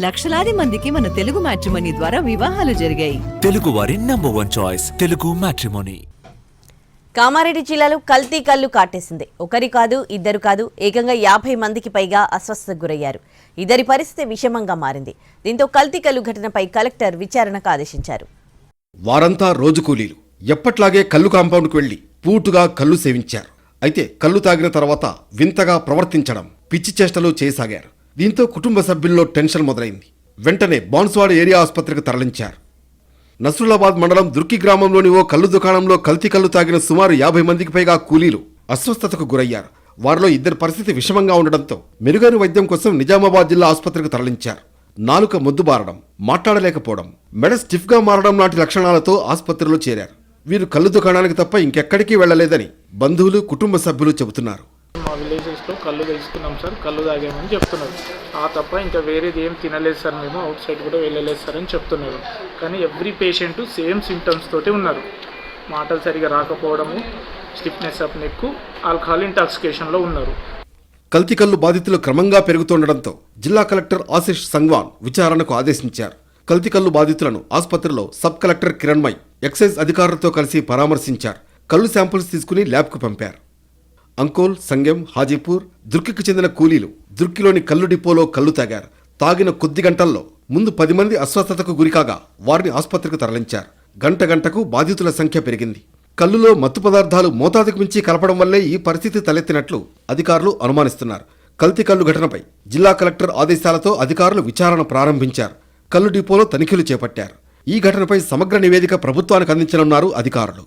లక్షలాది మందికి మన తెలుగు మ్యాట్రిమోనీ ద్వారా వివాహాలు జరిగాయి. తెలుగు వారి number 1 choice Telugu matrimony. Kamareddy జిల్లాలో కల్తీ కల్లు కాటేసింది. ఒకరి కాదు, ఇద్దరు కాదు, ఏకంగా 50 మందికి పైగా అస్వస్థతకు గురయ్యారు. ఇద్దరి పరిస్థితి విషమంగా మారింది. దీంతో కల్తీ కల్లు ఘటనపై కలెక్టర్ విచారణకు ఆదేశించారు. వారంతా రోజు కూలీలు. ఎప్పట్లాగే కల్లు కాంపౌండ్కు వెళ్లి పూటుగా కల్లు సేవించారు. అయితే కల్లు తాగిన తర్వాత వింతగా ప్రవర్తించడం, పిచ్చి చేష్టలు చేయసాగారు. దీంతో కుటుంబ సభ్యుల్లో టెన్షన్ మొదలైంది. వెంటనే బాన్స్వాడ ఏరియా ఆసుపత్రికి తరలించారు. నస్రులాబాద్ మండలం దుర్కి గ్రామంలోని ఓ కల్లు దుకాణంలో కల్తీ కల్లు తాగిన సుమారు 50 మందికి పైగా కూలీలు అస్వస్థతకు గురయ్యారు. వారిలో ఇద్దరి పరిస్థితి విషమంగా ఉండడంతో మెరుగైన వైద్యం కోసం నిజామాబాద్ జిల్లా ఆసుపత్రికి తరలించారు. నాలుక మొద్దుబారడం, మాట్లాడలేకపోవడం, మెడ స్టిఫ్గా మారడం లాంటి లక్షణాలతో ఆసుపత్రిలో చేరారు. వీరు కల్లు దుకాణానికి తప్ప ఇంకెక్కడికి వెళ్లలేదని బంధువులు, కుటుంబ సభ్యులు చెబుతున్నారు. మా విలేజెస్లో కళ్ళు తీసుకున్నాం సార్, కళ్ళు తాగామని చెప్తున్నారు. ఆ తప్ప ఇంకా వేరేది ఏం తినలేదు సార్, మేము అవుట్ సైడ్ కూడా వెళ్ళలేదు సార్ అని చెప్తున్నారు. కానీ ఎవ్రీ పేషెంట్ సేమ్ సిమ్టమ్స్ తోటి ఉన్నారు. మాటలు సరిగా రాకపోవడము, స్టిఫ్నెస్ ఆఫ్ నెక్, ఆల్కహాల్ ఇంటాక్సికేషన్లో ఉన్నారు. కల్తీ కల్లు బాధితులు క్రమంగా పెరుగుతుండటంతో జిల్లా కలెక్టర్ ఆశిష్ సంగ్వాన్ విచారణకు ఆదేశించారు. కల్తీ కల్లు బాధితులను ఆసుపత్రిలో సబ్ కలెక్టర్ కిరణ్మయ్ ఎక్సైజ్ అధికారులతో కలిసి పరామర్శించారు. కల్లు శాంపుల్స్ తీసుకుని ల్యాబ్కు పంపారు. అంకోల్, సంగెం, హాజీపూర్, దుర్కికి చెందిన కూలీలు దుర్కిలోని కల్లు డిపోలో కల్లు తాగారు. తాగిన కొద్ది గంటల్లో ముందు 10 మంది అస్వస్థతకు గురికాగా వారిని ఆసుపత్రికి తరలించారు. గంటకు బాధితుల సంఖ్య పెరిగింది. కల్లులో మత్తు పదార్థాలు మోతాదుకు మించి కలపడం వల్లే ఈ పరిస్థితి తలెత్తినట్లు అధికారులు అనుమానిస్తున్నారు. కల్తీ కల్లు ఘటనపై జిల్లా కలెక్టర్ ఆదేశాలతో అధికారులు విచారణ ప్రారంభించారు. కల్లు డిపోలో తనిఖీలు చేపట్టారు. ఈ ఘటనపై సమగ్ర నివేదిక ప్రభుత్వానికి అందించనున్నారు అధికారులు.